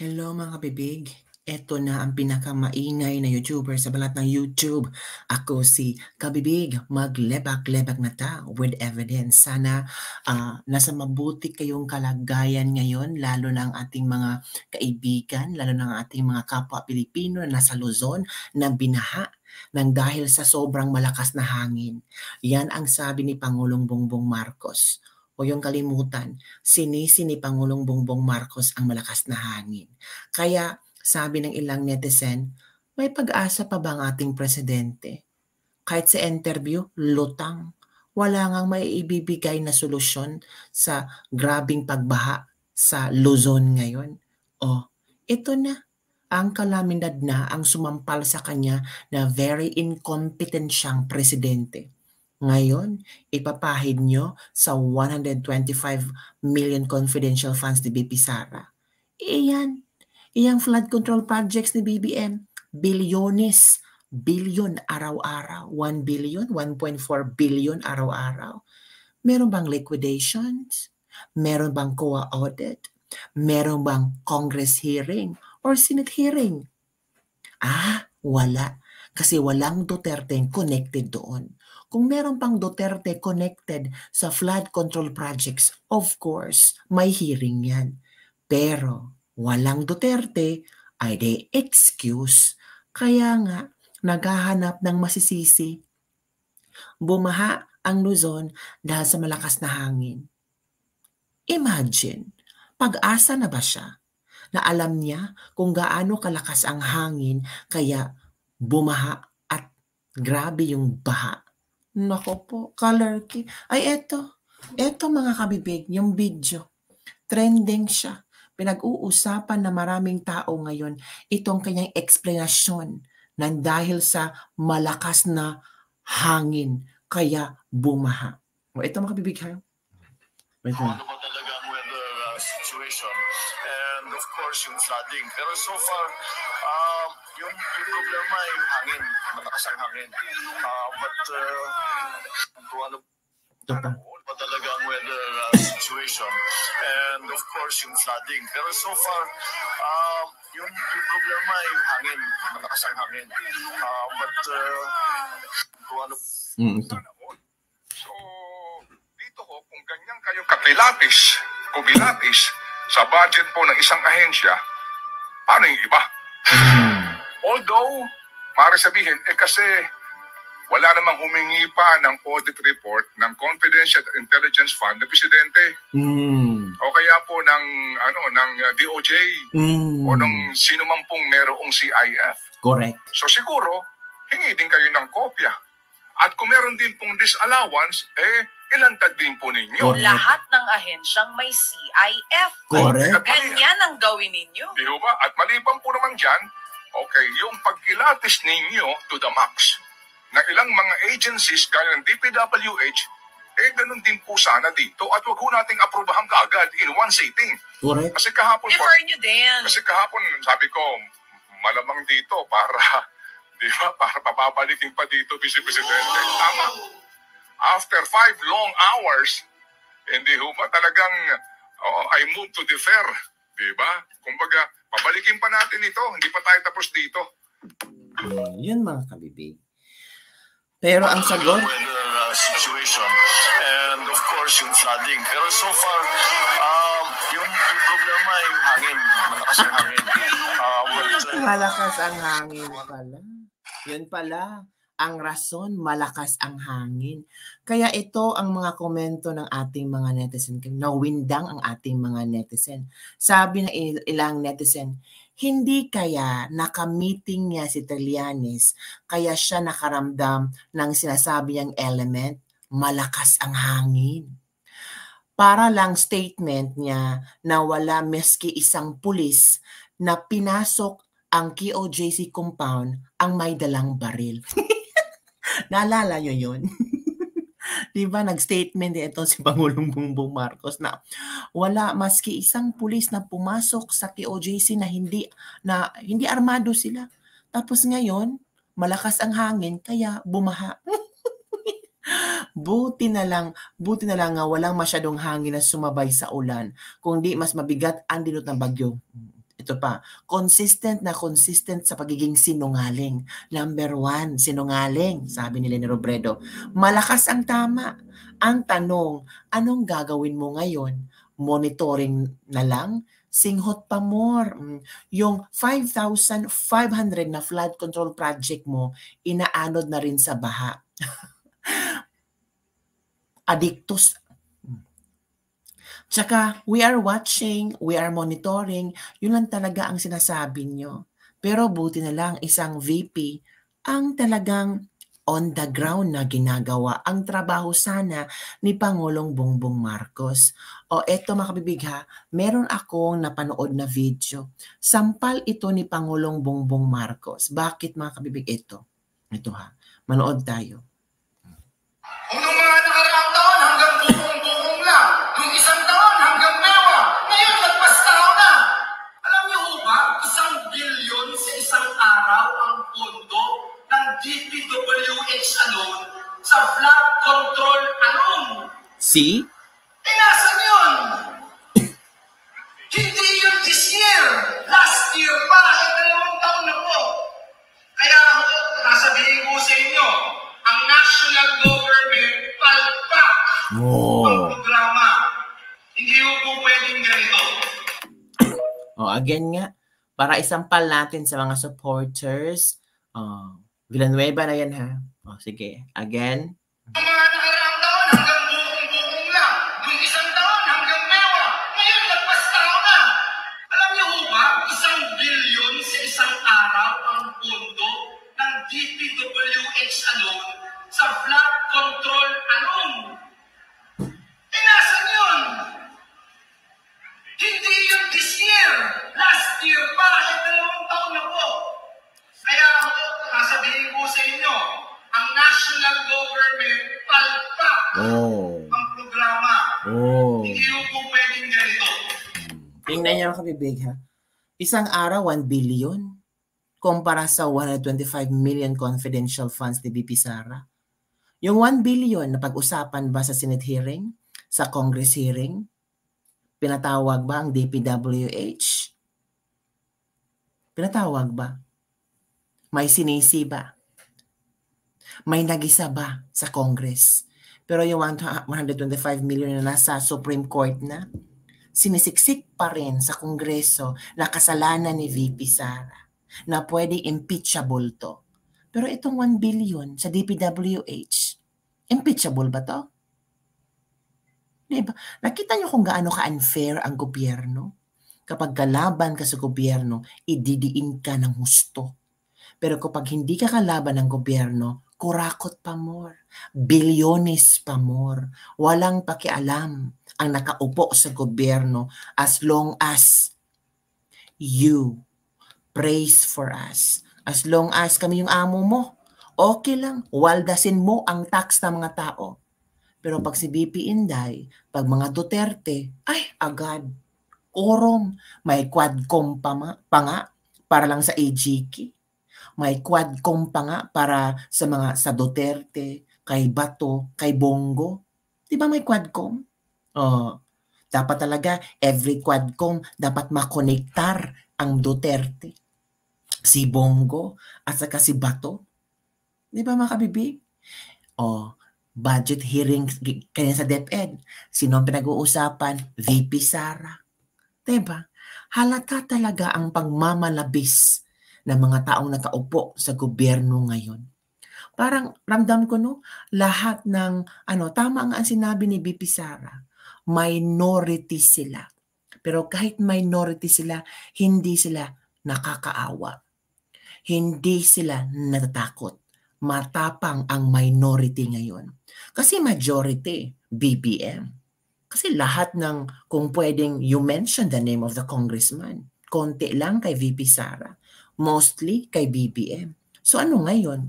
Hello mga kabibig, eto na ang pinakamaingay na YouTuber sa balat ng YouTube. Ako si Kabibig, maglebak-lebak na ta with evidence. Sana nasa mabuti kayong kalagayan ngayon, lalo na ang ating mga kaibigan, lalo na ang ating mga kapwa Pilipino na nasa Luzon na binaha ng dahil sa sobrang malakas na hangin. Yan ang sabi ni Pangulong Bongbong Marcos. O yung kalimutan, sinisi ni Pangulong Bongbong Marcos ang malakas na hangin. Kaya sabi ng ilang netizen, may pag-asa pa ba ang ating presidente? Kahit sa interview, lutang. Wala ngang may ibibigay na solusyon sa grabing pagbaha sa Luzon ngayon. O, ito na. Ang kalamidad na ang sumampal sa kanya na very incompetent siyang presidente. Ngayon, ipapahid nyo sa 125 million confidential funds ni BP Sara. Iyan, iyang flood control projects ni BBM, bilyones, billion araw-araw, 1 billion, 1.4 billion araw-araw. Meron bang liquidations? Meron bang COA audit? Meron bang Congress hearing or Senate hearing? Wala. Kasi walang Duterte connected doon. Kung meron pang Duterte connected sa flood control projects, of course, may hearing yan. Pero walang Duterte, ay they excuse. Kaya nga, naghahanap ng masisisi. Bumaha ang Luzon dahil sa malakas na hangin. Imagine, pag-asa na ba siya na alam niya kung gaano kalakas ang hangin kaya bumaha at grabe yung baha? Nako po, color key. Ay eto mga kabibig, yung video. Trending siya. Pinag-uusapan na maraming tao ngayon itong kanyang eksplanasyon ng dahil sa malakas na hangin kaya bumaha. O ito mga kabibig ha. Wait lang. Ano ba talaga ang weather situation and of course yung flooding. Pero so far, yung problema ay yung hangin, malakas ang hangin. But kung ano ba talaga ang weather situation and of course yung flooding. Pero so far, yung problema ay yung hangin, malakas ang hangin. But kung ano So, dito ho, kung ganyan kayo kumilatis sa budget po ng isang ahensya, paano yung iba? Although, maaari sabihin, kasi wala namang humingi pa ng audit report ng Confidential Intelligence Fund ng Presidente. O kaya po ng DOJ o ng sino man pong merong CIF. Correct. So siguro, hingi din kayo ng kopya. At kung meron din pong disallowance, ilantad din po ninyo. Correct. Lahat ng ahensyang may CIF. Correct. Ganyan ang gawin ninyo. Di ba? At maliban po naman dyan, okay, yung pagkilatis ninyo to the max na ilang mga agencies gaya ng DPWH, ganun din po sana dito at wag ho nating aprobahan kaagad in one sitting. Correct. Kasi kahapon po, Defer nyo din. sabi ko, malamang dito para, di ba, para papabalikin pa dito, Vice Presidente. Tama. After 5 long hours, hindi ho ba talagang I move to defer, di ba? Kumbaga, pabalikin pa natin ito, hindi pa tayo tapos dito. Yun mga kabibig. Pero ang sagot, weather situation and of course yung flooding. Pero so far, yung problema ay yung hangin, malakas ang hangin. malakas ang hangin pala. Yun pala, ang rason, malakas ang hangin. Kaya ito ang mga komento ng ating mga netizen. Nawindang ang ating mga netizen. Sabi ng ilang netizen, hindi kaya nakamiting niya si Trillanes, kaya siya nakaramdam ng sinasabi niyang element, malakas ang hangin. Para lang statement niya na wala meski isang pulis na pinasok ang QOJC compound ang may dalang baril. Naalala nyo yun? Diba nag-statement ito si Pangulong Bongbong Marcos na wala maski isang pulis na pumasok sa QOJC na hindi armado sila. Tapos ngayon, malakas ang hangin kaya bumaha. Buti na lang nga walang masyadong hangin na sumabay sa ulan. Kung di mas mabigat ang dinot ng bagyo. Ito pa, consistent sa pagiging sinungaling. Number 1, sinungaling, sabi ni Leni Robredo. Malakas ang tama. Ang tanong, anong gagawin mo ngayon? Monitoring na lang? Singhot pa more. Yung 5,500 na flood control project mo, inaanod na rin sa baha. Adictus. Tsaka, we are watching, we are monitoring, yun lang talaga ang sinasabi nyo. Pero buti na lang isang VP ang talagang on the ground na ginagawa ang trabaho sana ni Pangulong Bongbong Marcos. O eto mga kabibig ha, meron akong napanood na video. Sampal ito ni Pangulong Bongbong Marcos. Bakit mga kabibig ito? Ito ha, manood tayo. Kung nung mga nakaraang taon hanggang bukong-bukong lang, nung isang taon hanggang mewa, ngayon nagpastaw na. Alam niyo ho ba, 1 bilyon sa isang araw ang pondo ng DPWH alone sa flood control alone. See? Eh nasan yun? Hindi yun this year. Last year pa, 2 taon na po. Kaya ho, nasabihin ko sa inyo, ang national government palpak ang programa. Hindi po pwedeng ganito. Again nga, para isampal natin sa mga supporters. Villanueva na yan ha. Sige, again. Ang mga nakaraang taon hanggang bukong-bukong lang. Nung isang taon hanggang mewa. Ngayon nagpastaw na. Alam niyo ho ba, 1 bilyon sa isang araw ang pondo ng DPWH alone sa flood control alone. Eh nasan yun? Hindi yun this year. Last year pa, 2 taon na po. Kaya ho, nasabihin ko sa inyo, ang national government palpak ang programa. Hindi po pwedeng ganito. Tingnan niyo kabibig ha. Isang araw, 1 billion. Kumpara sa 125 million confidential funds ni BP Sara. Yung 1 billion na pag-usapan ba sa Senate hearing? Sa Congress hearing? Pinatawag ba ang DPWH? Pinatawag ba? May sinisi ba? May nagisa ba sa Congress? Pero yung 125 million na nasa Supreme Court na, sinisiksik pa rin sa Kongreso na kasalanan ni VP Sara na pwede impeachable to. Pero itong 1 billion sa DPWH, impeachable ba to? Diba? Nakita nyo kung gaano ka-unfair ang gobyerno? Kapag kalaban ka sa gobyerno, ididiin ka ng husto. Pero kapag hindi ka kalaban ng gobyerno, kurakot pa more, bilyones pa more, walang pakialam ang nakaupo sa gobyerno as long as you praise for us. As long as kami yung amo mo, okay lang, waldasin mo ang tax ng mga tao. Pero pag si BP Inday, pag mga Duterte, ay agad, orong, may quadcom pa nga para lang sa AGK. May quadcom pa nga para sa Duterte, kay Bato, kay Bongo. Di ba may quadcom? Dapat talaga, every quadcom, dapat makonektar ang Duterte, si Bongo, at saka si Bato. Di ba mga kabibig? Budget hearing kanya sa DepEd. Sino ang pinag-uusapan? VP Sara. Diba? Halata talaga ang pagmamalabis ng mga taong nakaupo sa gobyerno ngayon. Parang ramdam ko lahat ng tama nga ang sinabi ni VP Sara, minority sila. Pero kahit minority sila, hindi sila nakakaawa. Hindi sila natatakot. Matapang ang minority ngayon. Kasi majority, BBM. Kasi lahat ng, kung pwedeng you mention the name of the congressman, konti lang kay VP Sara, mostly kay BBM. So ano ngayon?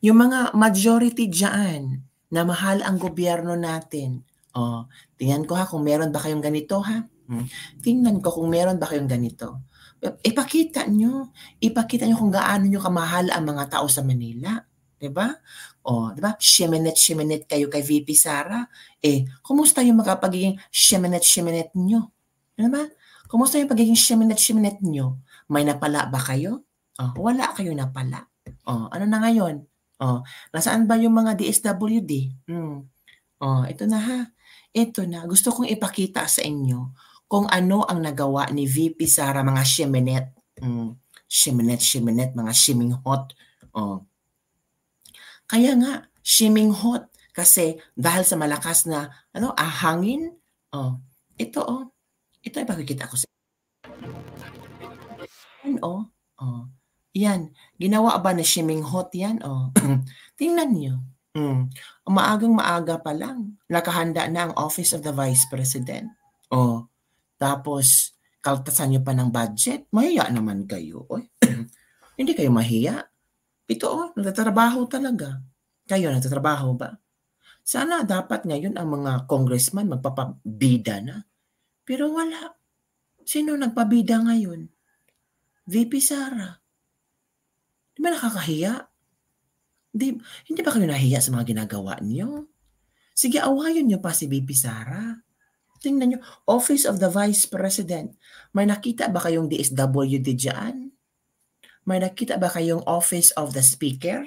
Yung mga majority dyan na mahal ang gobyerno natin, tingnan ko kung meron ba kayong ganito ha? Tingnan ko kung meron ba kayong ganito. Ipakita nyo kung gaano nyo kamahal ang mga tao sa Manila. Diba? Diba? Shemenet kayo kay VP Sara. Kumusta yung pagiging shemenet nyo? Diba? Kumusta yung pagiging shiminet nyo? May napala ba kayo? Wala kayo napala. Ano na ngayon? Nasaan ba yung mga DSWD? Ito na ha. Ito na. Gusto kong ipakita sa inyo kung ano ang nagawa ni VP Sara, mga shiminet. Shiminet, mga shiming hot. Kaya nga, shiming hot. Kasi dahil sa malakas na hangin, ito ipakikita ko sa yan. Ginawa ba na shiming hot yan? Tingnan nyo. Maagang-maaga pa lang, nakahanda na ang Office of the Vice President. Tapos, kaltasan nyo pa ng budget. Mahiya naman kayo. Hindi kayo mahiya. Ito, nagtatrabaho talaga. Kayo, nagtatrabaho ba? Sana dapat ngayon ang mga congressman magpapabida na. Pero wala. Sino nagpabida ngayon? VP Sara. Di ba nakakahiya? Hindi ba kayo nahiya sa mga ginagawa niyo? Sige, awayan niyo pa si VP Sara. Tingnan niyo, Office of the Vice President. May nakita ba kayong DSWD dyan? May nakita ba kayong Office of the Speaker?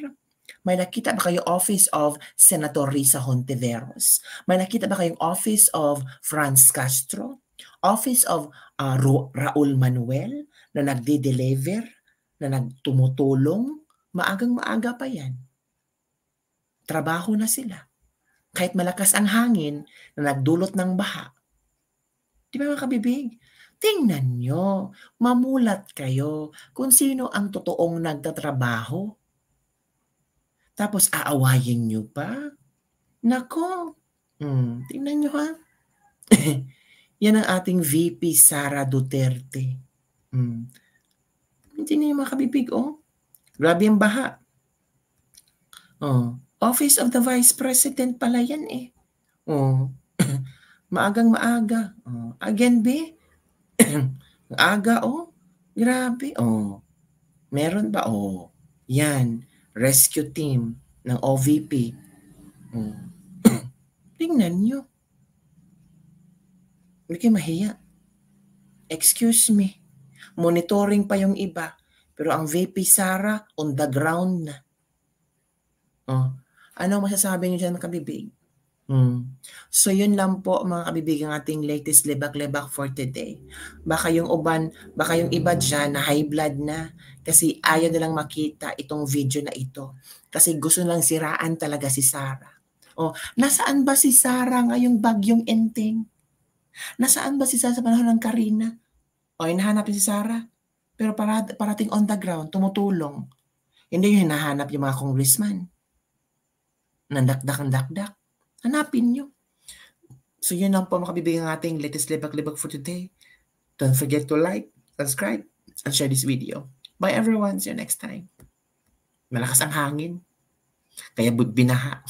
May nakita ba kayong Office of Senator Risa Hontiveros? May nakita ba kayong Office of Franz Castro? Office of Raul Manuel na nagde-deliver, na nagtumutulong? Maagang-maaga pa yan. Trabaho na sila. Kahit malakas ang hangin na nagdulot ng baha. Di ba mga kabibig? Tingnan nyo, mamulat kayo kung sino ang totoong nagtatrabaho. Tapos aawayin nyo pa? Nako, tingnan nyo ha. Yan ang ating VP Sara Duterte. Hindi niyo mga kabibig, grabe ang baha. Office of the Vice President pala yan eh. Maagang-maaga. Again, be? Aga, grabe, meron ba, yan, rescue team ng OVP. Tingnan nyo. Hindi kayo mahiya. Excuse me. Monitoring pa yung iba. Pero ang VP Sara, on the ground na. Ano masasabi niyo dyan, kabibig? So yun lang po mga kabibig ang ating latest lebak-lebak for today. Baka yung iba dyan na high blood na kasi ayaw nilang makita itong video na ito. Kasi gusto lang siraan talaga si Sara. Nasaan ba si Sara ngayong bagyong Enteng? Nasaan ba si Sara sa panahon ng Karina? Hinahanap si Sara. Pero parating on the ground, tumutulong. Hindi yung hinahanap yung mga congressman. Nandakdak. Hanapin nyo. So yun lang po mga kabibig ang ating latest lebak-lebak for today. Don't forget to like, subscribe, and share this video. Bye everyone. See you next time. Malakas ang hangin. Kaya binaha.